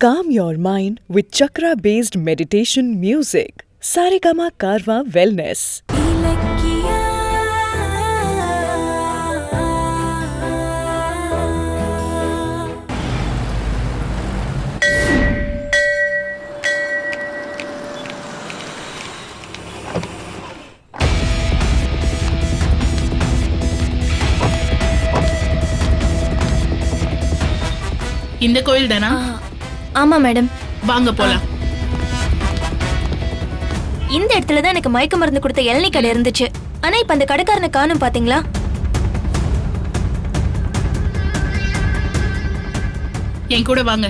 Calm your mind with chakra-based meditation music. Saregama Karwa Wellness. இந்த கோயில் தானா? ஆமா மேடம். வாங்க போலாம். இந்த இடத்துல தான் எனக்கு மயக்க மருந்து கொடுத்த இளநீ கடை இருந்துச்சு. ஆனா இப்ப அந்த கடைக்காரனை காணோம் பாத்தீங்களா? என் கூட வாங்க.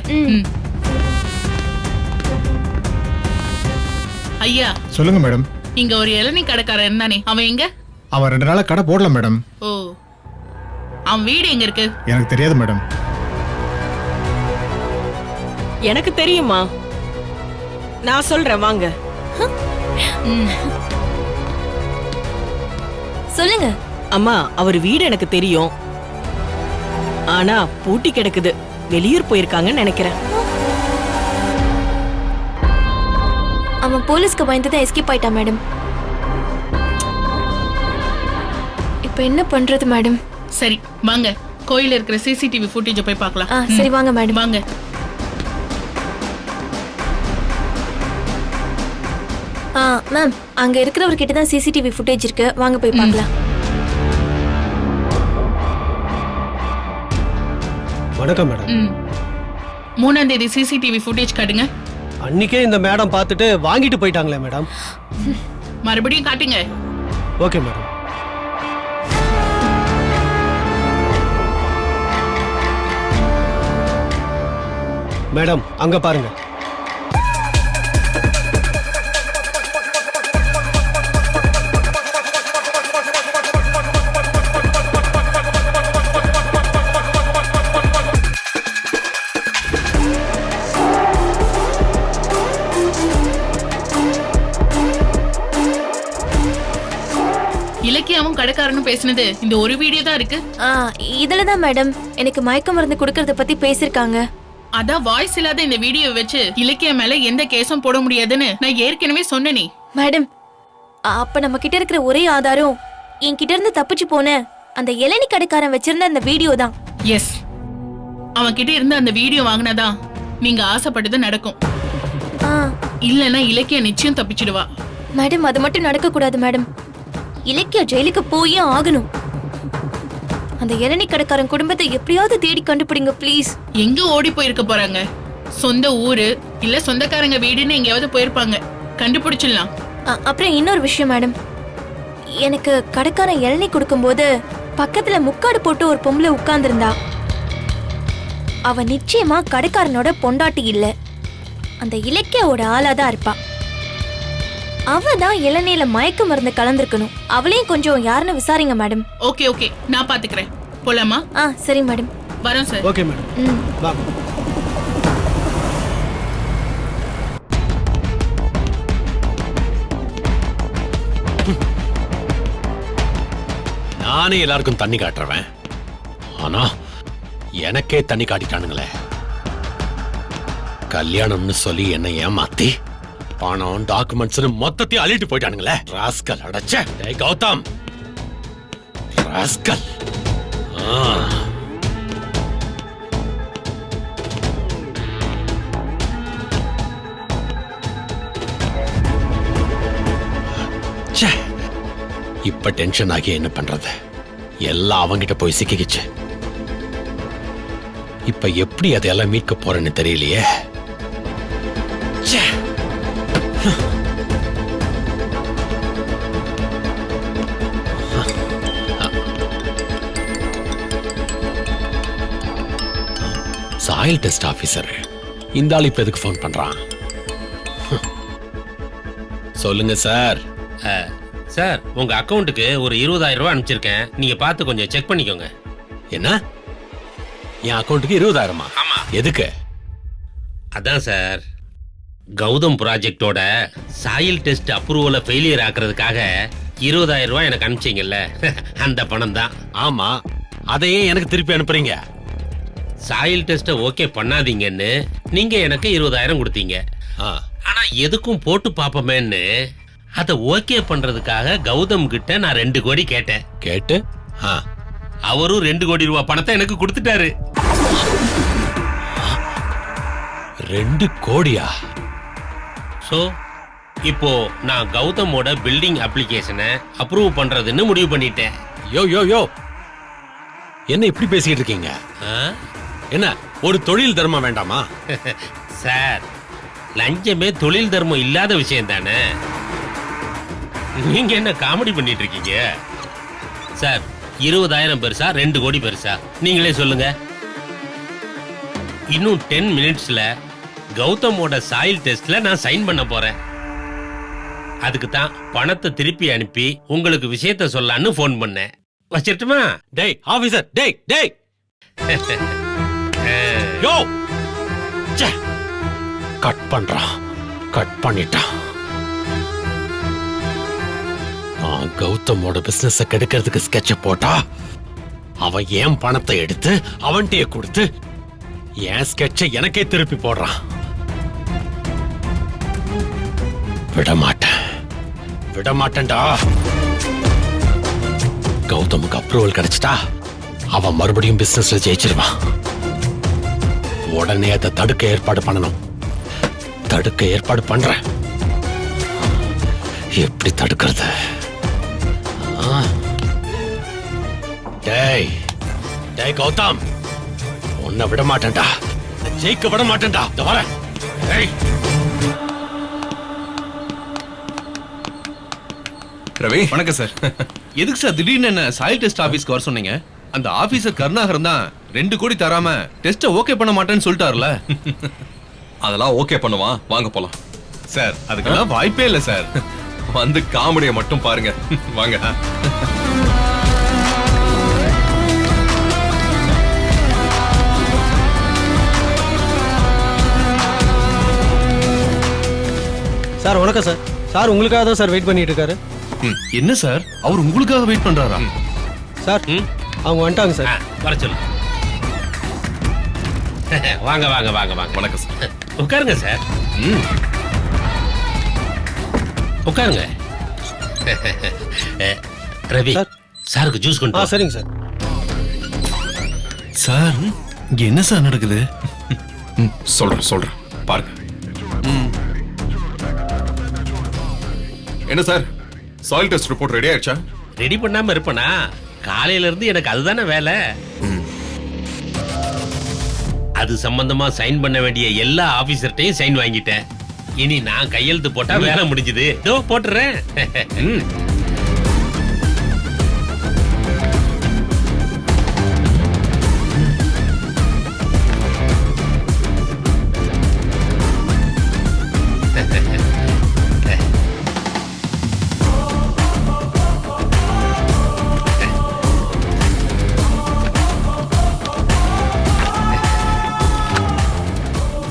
ஐயா சொல்லுங்க மேடம். இங்க ஒரு இளநீ கடைக்காரன் இருந்தானே, அவன் எங்க? அவன் 2 நாளா கடை போடல மேடம். ஓ, அவன் வீடு எங்க இருக்கு? எனக்கு தெரியாது மேடம். எனக்கு தெரியுமா, நான் சொல்றேன் வாங்க. சொல்லுங்க. அம்மா, அவர் வீடு எனக்கு தெரியும். ஆனா பூட்டி கிடக்குது. வெளியூர் போயிருக்காங்கன்னு நினைக்கிறேன். அவன் போலீஸ்க்கு பயந்துதான் எஸ்கேப் ஆயிட்டான் மேடம். இப்ப என்ன பண்றது மேடம்? சரி வாங்க, கோயில்ல இருக்கிற சிசிடிவி ஃபுட்டேஜ் போய் பார்க்கலாம். சரி வாங்க மேடம். வாங்க. மேம், அங்க இருக்கிறவர்கிட்ட தான் சிசிடிவி ஃபுட்டேஜ் இருக்கு. வாங்க போய் பார்க்கலாம். வணக்கம் மேடம். 3ஆம் தேதி சிசிடிவி ஃபுட்டேஜ் காட்டுங்க. அன்னைக்கே இந்த மேடம் பார்த்துட்டு வாங்கிட்டு போயிட்டாங்களே மேடம். மறுபடியும் காட்டுங்க. Okay madam. மேடம் அங்க பாருங்க. இலக்கியாவும் கடைக்காரனும் பேசினது இந்த ஒரு வீடியோ தான் இருக்கு. இதுலதான் மேடம் எனக்கு மயக்க மருந்து கொடுக்கறத பத்தி பேசிருக்காங்க. அதான் வாய்ஸ் இல்லாத இந்த வீடியோ வச்சு இலக்கியா மேல எந்த கேஸும் போட முடியாதுன்னு நான் ஏற்கனவே சொன்னேனே. மேடம், அப்ப நம்ம கிட்ட இருக்கிற ஒரே ஆதாரம் என்கிட்ட இருந்து தப்பிச்சு போன அந்த இளநீ கடைக்காரன் வச்சிருந்த அந்த வீடியோ தான். எஸ், அவன் கிட்ட இருந்து அந்த வீடியோ வாங்கினாதான் நீங்க ஆசைப்பட்டது நடக்கும். இல்லன்னா இலக்கியா நிச்சயம் தப்பிச்சிடுவா. மேடம், அது மட்டும் நடக்க கூடாது மேடம். இலக்கியா ஜெயிலுக்கு போயே ஆகணும். அந்த இளநீ கடைக்காரன் குடும்பத்தை எப்படியாவது தேடி கண்டுபிடிங்க ப்ளீஸ். எங்க ஓடி போயிருக்க போறாங்க? சொந்த ஊரு இல்ல சொந்தக்காரங்க வீடுன்னு எங்கேயாவது போயிருப்பாங்க. கண்டுபிடிச்சிடலாம். அப்புறம் இன்னொரு விஷயம் மேடம், எனக்கு கடைக்காரன் இளநீ கொடுக்கும்போது பக்கத்துல முக்காடு போட்டு ஒரு பொம்பளை உட்கார்ந்துருந்தா. அவ நிச்சயமா கடைக்காரனோட பொண்டாட்டி இல்ல, அந்த இலக்கியாவோட ஆளாதான் இருப்பா. அவ தான் இளநீல மயக்க மருந்து கலந்துருக்கணும். அவளையும் கொஞ்சம் யாருன்னு விசாரிங்க மேடம். ஓகே ஓகே, நான் பாத்துக்கிறேன். போலாமா? சரி மேடம். வரோம் சார். Okay madam. வாங்க. நானே எல்லாருக்கும் தண்ணி காட்டுறேன். ஆனா எனக்கே தண்ணி காட்டிட்டானுங்களே. கல்யாணம்னு சொல்லி என்ன ஏமாத்தி பணம் டாக்குமெண்ட்ஸ் மொத்தத்தையும் அள்ளிட்டு போயிட்டானுங்களே. ராஸ்கல். அடச்சே. டேய் கௌதம், ராஸ்கல். இப்ப டென்ஷன் ஆகி என்ன பண்றது? எல்லாம் அவங்கிட்ட போய் சிக்கிக்கிச்சு. இப்ப எப்படி அதையெல்லாம் மீட்க போறேன்னு தெரியலையே. சாயில் டெஸ்ட் ஆபீசர் இந்த ஆள் இப்ப எதுக்கு போன் பண்றான்? சொல்லுங்க சார். சார், உங்க அக்கவுண்ட்டுக்கு ஒரு 20,000 ரூபாய் அனுப்பிச்சிருக்கேன். நீங்க பார்த்து கொஞ்சம் செக் பண்ணிக்கோங்க. என்ன? என் அக்கவுண்ட்டுக்கு 20,000? ஆமா. எதுக்கு? அதான் சார், கௌதம் ப்ராஜெக்டோட சாயில் டெஸ்ட் அப்ரூவலை ஃபெயிலியர் ஆக்குறதுக்காக 20,000 ரூபாய் எனக்கு அனுப்பிச்சிங்கல்ல, அந்த பணம் தான். ஆமா, அதையே எனக்கு திருப்பி அனுப்புறீங்க? சாயில் டெஸ்ட்டை ஓகே பண்ணாதீங்கன்னு நீங்க எனக்கு 20,000 கொடுத்தீங்க. ஆனா எதுக்கும் போட்டு பாப்பமேன்னு அதை ஓகே பண்றதுக்காக கௌதம் கிட்ட நான் 2 கோடி கேட்டேன். கேட்டு அவரும் 2 கோடி ரூபாய் பணத்தை எனக்கு கொடுத்துட்டாரு. 2 கோடியா? சோ இப்போ நான் கௌதமோட பில்டிங் அப்ளிகேஷனை அப்ரூவ் பண்றதுன்னு முடிவு பண்ணிட்டேன். யோ யோ யோ, என்ன இப்படி பேசிட்டு இருக்கீங்க? என்ன ஒரு தொழில் தர்மம் வேண்டாமா? சார், லஞ்சமே தொழில் தர்மம் இல்லாத விஷயம் தானே. நீங்க என்ன காமெடி பண்ணிட்டு இருக்கீங்க? சார், 20,000 பெருசா 2 கோடி பெருசா நீங்களே சொல்லுங்க. இன்னும் 10 மினிட்ஸ்ல கௌதமோட சாயில் டெஸ்ட்ல நான் சைன் பண்ண போறேன். அதுக்கு தான் பணத்தை திருப்பி அனுப்பி உங்களுக்கு விஷயத்த சொல்லலான்னு போன் பண்ணேன். வச்சிட்டுமா? டேய் ஆபீசர், டேய் டேய் யோ, கட் பண்றான், கட் பண்ணிட்டான். கௌதமோட பிசினஸ் கெடுக்கிறதுக்கு ஸ்கெட்ச போட்டா அவன் ஏன் பணத்தை எடுத்து அவன்கிட்டயே கொடுத்து என் ஸ்கெட்சை எனக்கே திருப்பி போடுறான். விடமாட்டேன்டா. கௌதமுக்கு அப்ரூவல் கிடைச்சிட்டா அவன் மறுபடியும் பிசினஸ்ல ஜெயிச்சிருவான். உடனே அதை தடுக்க ஏற்பாடு பண்ணணும். தடுக்க ஏற்பாடு பண்றேன். எப்படி தடுக்கிறது? டேய் டேய் கௌதம், உன்னை விட மாட்டேன்டா, ஜெயிக்க விட மாட்டேன்டா. இந்த வர. ரவி, வணக்கம் சார். எதுக்கு சார் திடீர்னு என்ன சாயில் டெஸ்ட் ஆபீஸ்க்கு வர சொன்னீங்க? அந்த ஆபீசர் கருணாகரன் தான் 2 கோடி தராம டெஸ்ட ஓகே பண்ண மாட்டேன்னு சொல்லிட்டாருல. அதெல்லாம் ஓகே பண்ணுவான், வாங்க போலாம். சார், அதுக்கெல்லாம் வாய்ப்பே இல்ல சார். வந்து காமெடியை மட்டும் பாருங்க, வாங்க. சார் வணக்கம் சார். சார் உங்களுக்காக தான் சார் வெயிட் பண்ணிட்டு இருக்காரு. என்ன சார், அவர் உங்களுக்காக வெயிட் பண்றாரா? சார் அவங்க வந்துட்டாங்க சார். வர சொல்லு. வாங்க வாங்க வாங்க வாங்க. வணக்கம் சார். உட்காருங்க சார். உட்காருங்க. ரவி, சாருக்கு ஜூஸ் கொண்டு வா. சரிங்க சார். சார், இங்க என்ன சார் நடக்குது? சொல்றேன் பாருங்க. என்ன sir, soil test report ready ஆயிடுச்சா? ரெடி பண்ணாம இருப்பனா? காலையில இருந்து எனக்கு அதுதானே வேலை. அது சம்பந்தமா சைன் பண்ண வேண்டிய எல்லா ஆபீசர்ட்டையும் சைன் வாங்கிட்டேன். இனி நான் கையெழுத்து போட்டா வேலை முடிஞ்சது. இதோ போட்டுறேன்.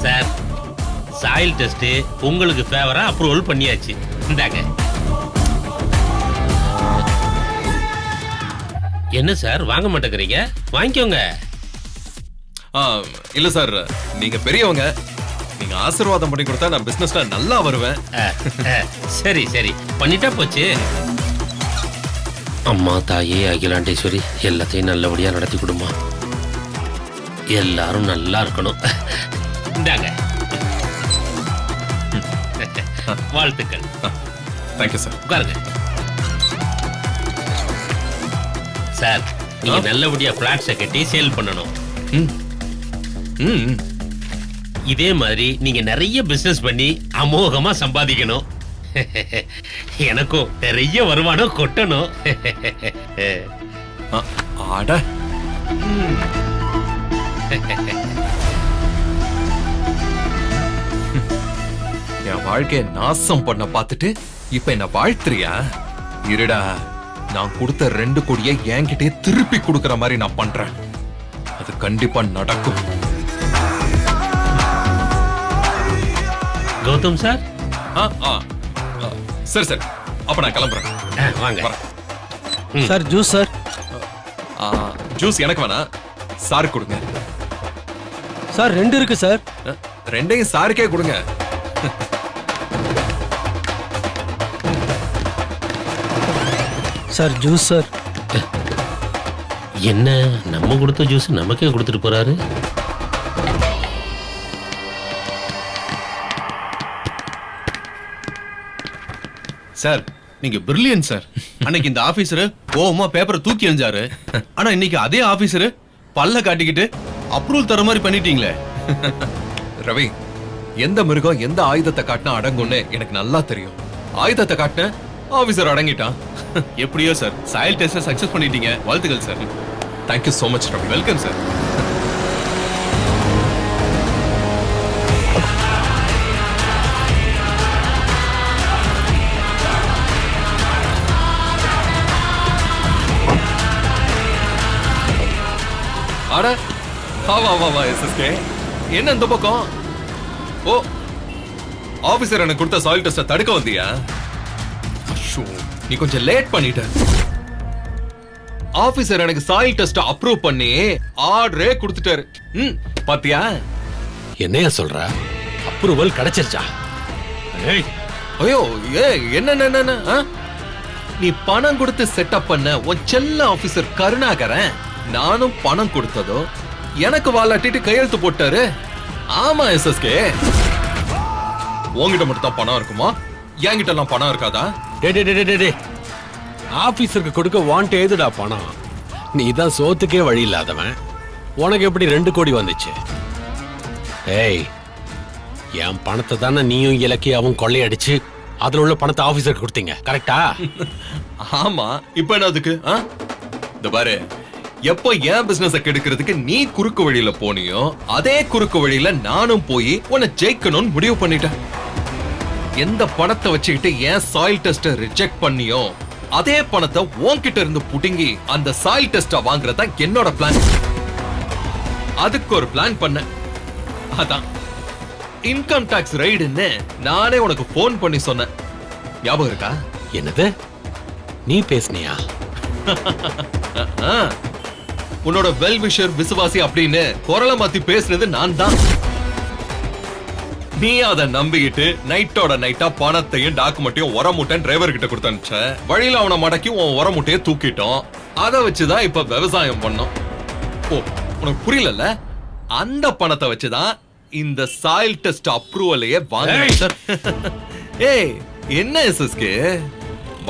சார், சாயில் டெஸ்ட் உங்களுக்கு ஃபேவரா அப்ரூவல் பண்ணியாச்சு. இந்தாங்க. என்ன சார் வாங்க மாட்டேங்கிறீங்க? வாங்கிக்கோங்க. இல்ல சார், நீங்க பெரியவங்க, நீங்க ஆசீர்வாதம் பண்ணி கொடுத்தா நான் பிசினஸ்ல நல்லா வருவேன். சரி சரி, பண்ணிட்டா போச்சு. அம்மா தாயே அகிலாண்டேஸ்வரி எல்லாத்தையும் நல்லபடியா நடத்தி கொடுமா. எல்லாரும் நல்லா இருக்கணும். இந்தாங்க. வாழ்த்துக்கள். Thank you sir. உட்காருங்க. சார், நீங்க நல்லபடியா பிளாட்ஸை கட்டி சேல் பண்ணணும். இதே மாதிரி நீங்க நிறைய பிசினஸ் பண்ணி அமோகமா சம்பாதிக்கணும். எனக்கும் நிறைய வருமானம் கொட்டணும். ஆட என் வாழ்க்கைய நாசம் பண்ண பார்த்துட்டு இப்ப என்ன வாழ்த்துறியா? இருடா, நான் கொடுத்த 2 கோடியை என்கிட்டே திருப்பி கொடுக்கற மாதிரி நான் பண்றேன். அது கண்டிப்பா நடக்கும். கௌதம் சார். சரி சரி, அப்ப நான் கிளம்புறேன். வாங்க சார். Juice sir. ஜூஸ் எனக்கு வேணா, சார் கொடுங்க. சார் 2 இருக்கு சார். ரெண்டையும் சாருக்கே கொடுங்க. Sir juice sir. என்ன நம்ம கொடுத்த ஜூஸ் நமக்கே கொடுத்துட்டு போறாரு? சார் நீங்க பிரில்லியன்ட் சார். அன்னைக்கு இந்த ஆபீசர் கோவமா பேப்பரை தூக்கி எறிஞ்சாரு. ஆனா இன்னைக்கு அதே ஆபீசர் பல்ல காட்டிக்கிட்டு அப்ரூவல் தர மாதிரி பண்ணிட்டீங்களே. ரவி, எந்த மிருகம் எந்த ஆயுதத்தை காட்டினா அடங்கும்னு எனக்கு நல்லா தெரியும். ஆயுதத்தை காட்டின ஆபீசர் அடங்கிட்டான். எப்படியோ சார் சாயில் டெஸ்ட் சக்சஸ் பண்ணிட்டீங்க. வாழ்த்துக்கள் sir. Thank you so much Ravi. Welcome sir. அட வா எஸ்எஸ்கே. என்ன இந்த பக்கம்? ஓ, ஆபீசர் எனக்கு கொடுத்த சாயில் டெஸ்ட தடுக்க வந்தியா? ஐயோ, நீ கொஞ்சம் லேட் பண்ணிட்ட. ஆபீசர் எனக்கு சாயில் டெஸ்ட் அப்ரூவ் பண்ணி ஆர்டரே கொடுத்துட்டாரு. பாத்தியா? என்னையா சொல்ற? அப்ரூவல் கிடைச்சிருச்சா? ஏய், ஐயோ, என்ன நீ பணம் கொடுத்து செட்டப் பண்ண உன் செல்ல ஆபீசர் கருணாகரன் நானும் பணம் கொடுத்ததோ எனக்கு வாலாட்டிட்டு கையெழுத்து போட்டாரு. ஆமா எஸ்எஸ்கே, உன்கிட்ட மட்டும் தான் பணம் இருக்குமா? என்கிட்ட எல்லாம் பணம் இருக்காதா? ஆபீசருக்கு கொடுக்க வாண்ட் ஏதுடா பணம்? நீ தான் சோத்துக்கே வழி இல்லாதவன். உனக்கு எப்படி 2 கோடி வந்துச்சு? ஏய், என் பணத்தை தானே நீயும் இலக்கியாவும் கொள்ளையடிச்சு அதுல உள்ள பணத்தை ஆபீசருக்கு கொடுத்தீங்க, கரெக்டா? ஆமா, இப்ப என்ன அதுக்கு? இந்த பாரு, எப்போ என் பிசினஸ கெடுக்கிறதுக்கு நீ குறுக்கு வழியில போனியோ அதே குறுக்கு வழியில நானும் போய் உன்னை ஜெயிக்கணும்னு முடிவு பண்ணிட்டேன். எந்த பணத்தை வச்சுக்கிட்டு என் சாயில் டெஸ்ட ரிஜெக்ட் பண்ணியோ அதே பணத்தை உன்கிட்ட இருந்து புடுங்கி அந்த சாயில் டெஸ்ட வாங்குறதா என்னோட பிளான். அதுக்கு ஒரு பிளான் பண்ண. அதான் இன்கம் டாக்ஸ் ரைடுன்னு நானே உனக்கு போன் பண்ணி சொன்னேன். ஞாபகம் இருக்கா? என்னது? நீ பேசுனியா? உன்னோட வெல்விஷர் விசுவாசி அப்படின்னு குரலை மாத்தி பேசுனது நான் தான். நீ அதை நம்பிக்கிட்டு நைட்டோட நைட்டா பணத்தையும் டாக்குமெண்ட்டையும் உரமுட்டன் டிரைவர் கிட்ட கொடுத்து அனுப்பிச்ச. வழியில அவனை மடக்கி உன் உரமுட்டையை தூக்கிட்டோம். அதை வச்சுதான் இப்ப விவசாயம் பண்ணோம். ஓ, உனக்கு புரியல? அந்த பணத்தை வச்சுதான் இந்த சாயில் டெஸ்ட் அப்ரூவலையே வாங்க. ஏய், என்ன எஸ்எஸ்கே,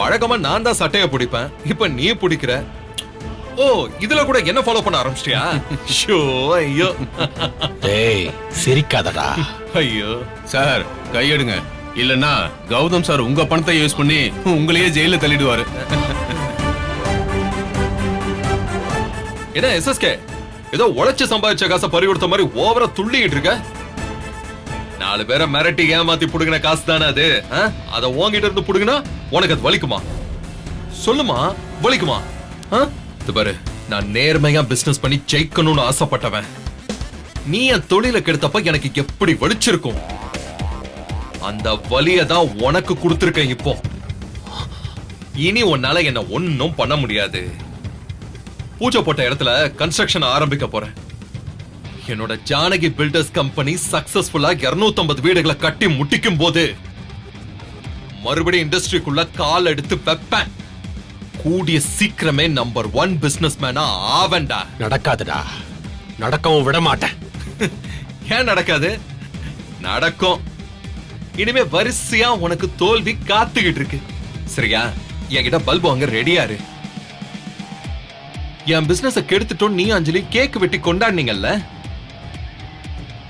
வழக்கமா நான் தான் சட்டைய பிடிப்பேன், இப்ப நீ பிடிக்கிற. ஓ, இதுல கூட என்ன ஃபாலோ பண்ண ஆரம்பிச்சிட்டியா? ஷோ, ஐயோ. ஏய், சிரிக்காதடா. ஐயோ சார் கையெடுங்க, இல்லன்னா கௌதம் சார் உங்க பணத்தை யூஸ் பண்ணி உங்களையே ஜெயில தள்ளிடுவாரு. என்ன எஸ்எஸ்கே, ஏதோ உழைச்சு சம்பாதிச்ச காசை பறி கொடுத்த மாதிரி ஓவரா துள்ளிக்கிட்டு இருக்க? 4 பேரை மிரட்டி ஏமாத்தி புடுங்கின காசு தானே அது. அத உன்கிட்ட இருந்து புடுங்கினா உனக்கு அது வலிக்குமா? சொல்லுமா, வலிக்குமா? இது பாரு, நான் நேர்மையா பிசினஸ் பண்ணி ஜெயிக்கணும்னு ஆசைப்பட்டவன். நீ என் தொழில கெடுத்தப்ப எனக்கு எப்படி வலிச்சிருக்கும். அந்த வலியை தான் உனக்கு கொடுத்திருக்கேன். இப்போ இனி உன்னால என்ன ஒன்னும் பண்ண முடியாது. பூஜை போட்ட இடத்துல கன்ஸ்ட்ரக்ஷன் ஆரம்பிக்க போறேன். என்னோட ஜானகி பில்டர்ஸ் கம்பெனி சக்சஸ்ஃபுல்லா 250 வீடுகளை கட்டி முட்டிக்கும் போது மறுபடியும் இண்டஸ்ட்ரிக்குள்ள கால் எடுத்து வைப்பேன். கூடிய சீக்கிரமே நம்பர் 1 பிசினஸ் மேனா ஆவண்டா. நடக்காதுடா, நடக்கவும் விட மாட்டேன். ஏன் நடக்காது? நடக்கும். இனிமே வரிசையா உனக்கு தோல்வி காத்துக்கிட்டு இருக்கு. சரியா? என்கிட்ட பல்பு அங்க ரெடியா இரு. என் பிசினஸ் கெடுத்துட்டோம் நீ அஞ்சலி கேக் வெட்டி கொண்டாடுனீங்கல்ல.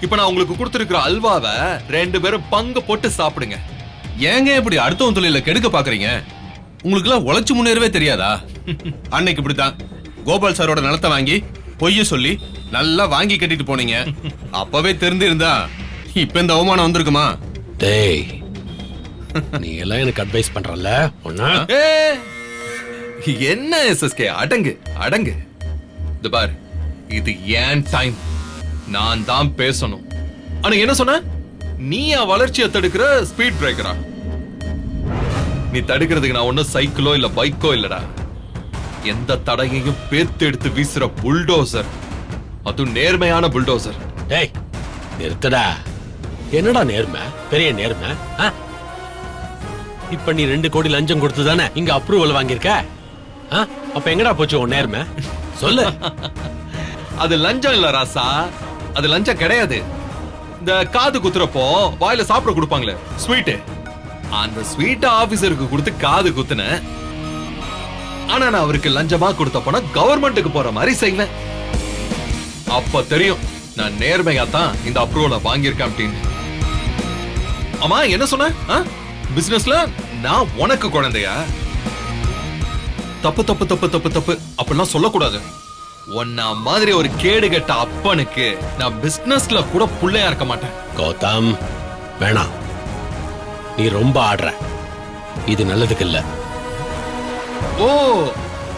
இப்ப நான் உங்களுக்கு கொடுத்திருக்கிற அல்வாவை 2 பேரும் பங்கு போட்டு சாப்பிடுங்க. ஏங்க இப்படி அடுத்தவன் தொழில கெடுக்க பாக்குறீங்க? உங்களுக்கு எல்லாம் உழைச்சு முன்னேறவே தெரியாதா? அன்னைக்கு இப்படித்தான் கோபால் சாரோட நிலத்தை வாங்கி பொய்ய சொல்லி நல்லா வாங்கி கட்டிட்டு போனீங்க. அப்பவே தெரிஞ்சிருந்தா இப்ப இந்த அவமானம் வந்திருக்குமா? டேய், நீ எல்லாம் எனக்கு அட்வைஸ் பண்றல ஒண்ணா? என்ன எஸ்எஸ்கே, அடங்கு அடங்கு. இந்த பார், இது ஏன் டைம், நான் தான் பேசணும். ஆனா என்ன சொன்ன? நீ என் வளர்ச்சியை தடுக்கிற ஸ்பீட் பிரேக்கரா? நீ தடுக்கிறதுக்கு நான் ஒன்னும் சைக்கிளோ இல்ல பைக்கோ இல்லடா. எந்த தடையையும் பேத்து எடுத்து வீசுற புல்டோசர். அது நேர்மையான புல்டோசர். டேய், நிறுத்தடா. என்னடா நேர்மை, பெரிய நேர்மை. இப்ப நீ 2 கோடி லஞ்சம் கொடுத்து தானே இங்க அப்ரூவல் வாங்கியிருக்க. அப்ப எங்கடா போச்சு உன் நேர்மை? சொல்லு. அது லஞ்சம் இல்ல ராசா, அது லஞ்சம் கிடையாது. இந்த காது குத்துறப்போ வாயில சாப்பிட கொடுப்பாங்களே ஸ்வீட், அந்த ஸ்வீட் ஆபீசருக்கு கொடுத்து காது குத்துன. ஆனா நான் அவருக்கு லஞ்சமா கொடுத்த பணம் கவர்மெண்ட்டுக்கு போற மாதிரி செய்வேன். அப்ப தெரியும் நான் நேர்மையா தான் இந்த அப்ரூவலை வாங்கியிருக்கேன் அப்படின்னு. ஆமா என்ன சொன்ன? பிசினஸ்ல நான் உனக்கு குழந்தையா? தப்பு தப்பு தப்பு தப்பு தப்பு அப்படிலாம் சொல்லக்கூடாது. ஒன்னா மாதிரி ஒரு கேடுகட்ட அப்பனுக்கு நான் பிசினஸ்ல கூட புள்ளையா இருக்க மாட்டேன். கௌதம் வேணாம், நீ ரொம்ப ஆடுற. இது நல்லதுக்கு இல்ல. ஓ,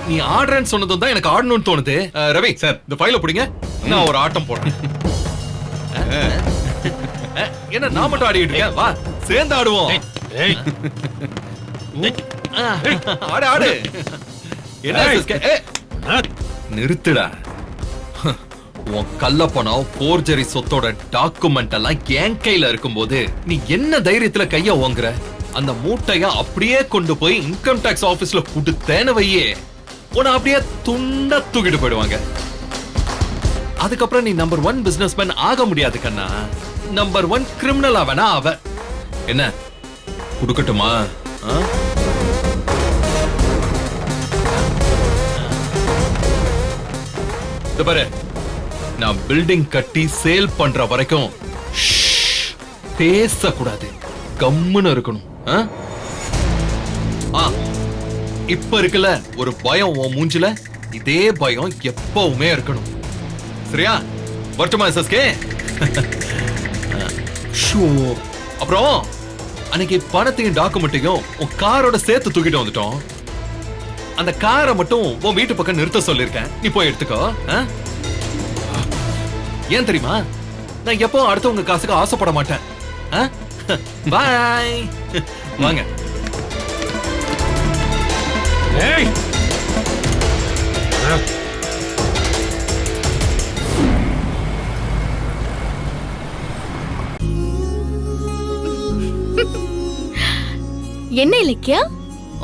நீ ஆடுறேன்னு சொன்னதும் தான் எனக்கு ஆடணும்னு தோணுது. ரவி சார், இந்த ஃபைல பிடிங்க, நான் ஒரு ஆட்டம் போடுறேன். என்ன நான் மட்டும் ஆடிட்டு இருக்கேன்? வா சேர்ந்து ஆடுவோம். ஆடு ஆடு. என்ன நிறுத்துடா. உன் கள்ள பணம் போர்ஜரி சொத்தோட டாக்குமெண்ட் எல்லாம் என் கையில இருக்கும்போது நீ என்ன தைரியத்துல கைய ஓங்குற? அந்த மூட்டைய அப்படியே கொண்டு போய் இன்கம் டாக்ஸ் ஆபீஸ்ல கொடுத்தேன்னு வையே, உன்னை அப்படியே துண்டா தூக்கிட்டு போயிடுவாங்க. அதுக்கப்புறம் நீ நம்பர் 1 பிசினஸ்மேன் ஆக முடியாது கண்ணா. நம்பர் 1 கிரிமினலா வேணா அவ. என்ன குடுக்கட்டுமா? பாரு, நான் பில்டிங் கட்டி சேல் பண்ற வரைக்கும் பேசக்கூடாது, கம்முன்னு இருக்கணும். இப்ப இருக்குல்ல ஒரு பயம் உன் மூஞ்சில, இதே பயம் எப்பவுமே இருக்கணும். சரியா? வரட்டுமா எஸ்எஸ்கே? அப்புறம் அன்னைக்கு பணத்தையும் டாக்குமெண்ட்டையும் உன் காரோட சேர்த்து தூக்கிட்டு வந்துட்டோம். அந்த காரை மட்டும் உன் வீட்டு பக்கம் நிறுத்த சொல்லிருக்கேன், நீ போய் எடுத்துக்கோ. ஏன் தெரியுமா? நான் எப்போ அடுத்தவங்க காசுக்கு ஆசைப்பட மாட்டேன். பாய். வாங்க. என்ன இலக்கியா,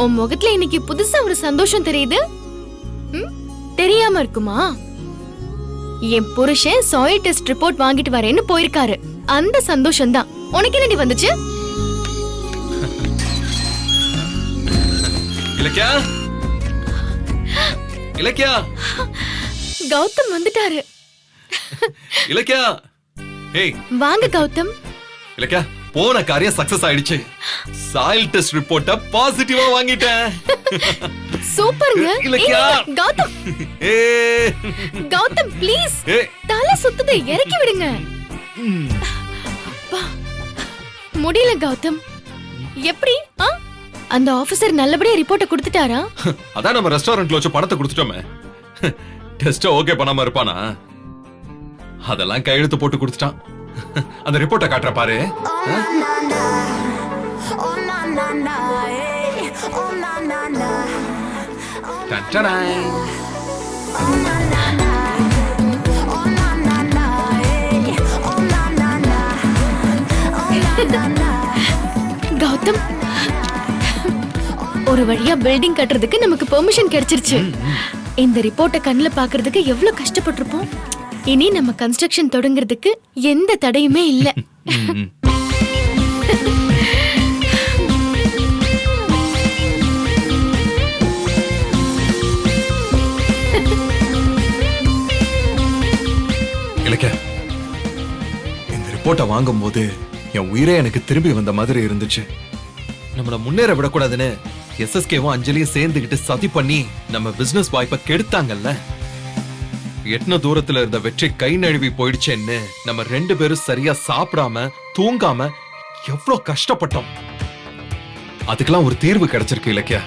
உன் முகத்துல இன்னைக்கு புதுசா ஒரு சந்தோஷம் தெரியுது. தெரியாம இருக்குமா? என் புருஷன் சாயில் டெஸ்ட் ரிப்போர்ட் வாங்கிட்டு வரேன்னு போயிருக்காரு. அந்த சந்தோஷம் தான் உனக்கு என்னடி வந்துச்சு? இலக்கியா, இலக்கியா, கௌதம் வந்துட்டாரு. இலக்கியா, ஏய் வாங்க கௌதம். இலக்கியா, போன காரியம் சக்சஸ் ஆயிடுச்சு. சாயில் டெஸ்ட் ரிப்போர்ட்ட பாசிட்டிவா வாங்கிட்டேன். சூப்பர்ங்க. இலக்கியா, கௌதம், கௌதம் ப்ளீஸ், தலை சுத்துது, இறக்கி விடுங்க. முடியல கௌதம். எப்படி? அந்த ஆபீசர் நல்லபடியா ரிப்போர்ட்ட கொடுத்துட்டாரா? அதான் நம்ம ரெஸ்டாரன்ட்ல வச்சு பணத்தை கொடுத்துட்டோமே. டெஸ்ட் ஓகே பண்ணாம இருப்பானா? அதெல்லாம் கையெழுத்து போட்டு கொடுத்துட்டான். அந்த ரிப்போர்ட்ட காட்டுற பாரு. கௌதம், ஒரு வழியா பில்டிங் கட்டுறதுக்கு நமக்கு பெர்மிஷன் கிடைச்சிருச்சு. இந்த ரிப்போர்ட்ட கண்ணுல பாக்குறதுக்கு எவ்வளவு கஷ்டப்பட்டிருப்போம். இனி நம்ம கன்ஸ்ட்ரக்ஷன் தொடங்குறதுக்கு எந்த தடையுமே இல்ல. இலக்கியா, இந்த ரிப்போர்ட்டை வாங்கும் போது என் உயிரே எனக்கு திரும்பி வந்த மாதிரி இருந்துச்சு. நம்மள முன்னேற விடக்கூடாதுன்னு எஸ்எஸ்கேவும் அஞ்சலியும் சேர்ந்துகிட்டு சதி பண்ணி நம்ம பிசினஸ் வாய்ப்பை கெடுத்தாங்கல்ல. எத்தனை தூரத்துல இருந்த வெற்றி கை நழுவி போயிடுச்சேன்னு நம்ம 2 பேரும் சரியா சாப்பிடாம தூங்காம எவ்வளவு கஷ்டப்பட்டோம். அதுக்கெல்லாம் ஒரு தீர்வு கிடைச்சிருக்கு இலக்கியா.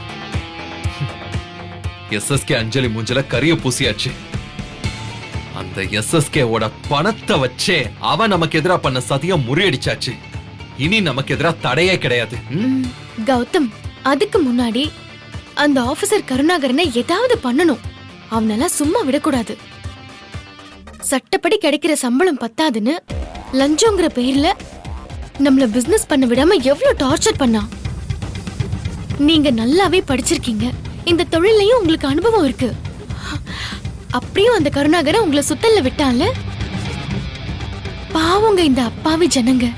எஸ்எஸ்கே அஞ்சலி மூஞ்சில கரிய பூசியாச்சு. அந்த எஸ்எஸ்கேவோட பணத்தை வச்சே அவன் நமக்கு எதிரா பண்ண சதிய முறியடிச்சாச்சு. இனி நமக்கு எதிரா தடையே கிடையாது. கௌதம், அதுக்கு முன்னாடி அந்த ஆபீசர் கருணாகரனை ஏதாவது பண்ணணும். அவனெல்லாம் சும்மா விடக்கூடாது. சட்டப்படி கிடைக்கிற சம்பளம் பத்தாதுன்னு லஞ்சங்கிற பேர்ல நம்மள பிசினஸ் பண்ண விடாம எவ்வளவு டார்ச்சர் பண்ணா. நீங்க நல்லாவே படிச்சிருக்கீங்க, இந்த தொழிலையும் உங்களுக்கு அனுபவம் இருக்கு. அப்படியும் அந்த கருணாகரை உங்களை சுத்தல்ல விட்டான்ல. பாவங்க இந்த அப்பாவி ஜனங்க.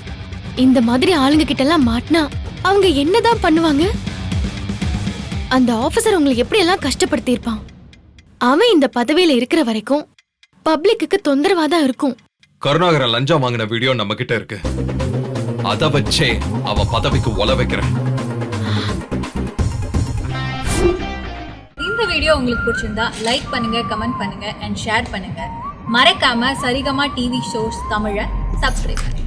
இந்த மாதிரி ஆளுங்க கிட்ட எல்லாம் மாட்டினா அவங்க என்னதான் பண்ணுவாங்க? அந்த ஆபீசர் உங்களை எப்படி எல்லாம் கஷ்டப்படுத்தி இருப்பான். அவன் இந்த பதவியில இருக்கிற வரைக்கும் பப்ளிக்கு தொந்தரவாதான் இருக்கும். கருணாகர லஞ்சம் வாங்கின வீடியோ நம்ம கிட்ட இருக்கு. அத வச்சே அவ பதவிக்கு ஒல வைக்கிறேன். இந்த வீடியோ உங்களுக்கு பிடிச்சிருந்தா லைக் பண்ணுங்க, கமெண்ட் பண்ணுங்க அண்ட் ஷேர் பண்ணுங்க. மறக்காம சரிகமா டிவி ஷோஸ் தமிழை சப்ஸ்கிரைப் பண்ணுங்க.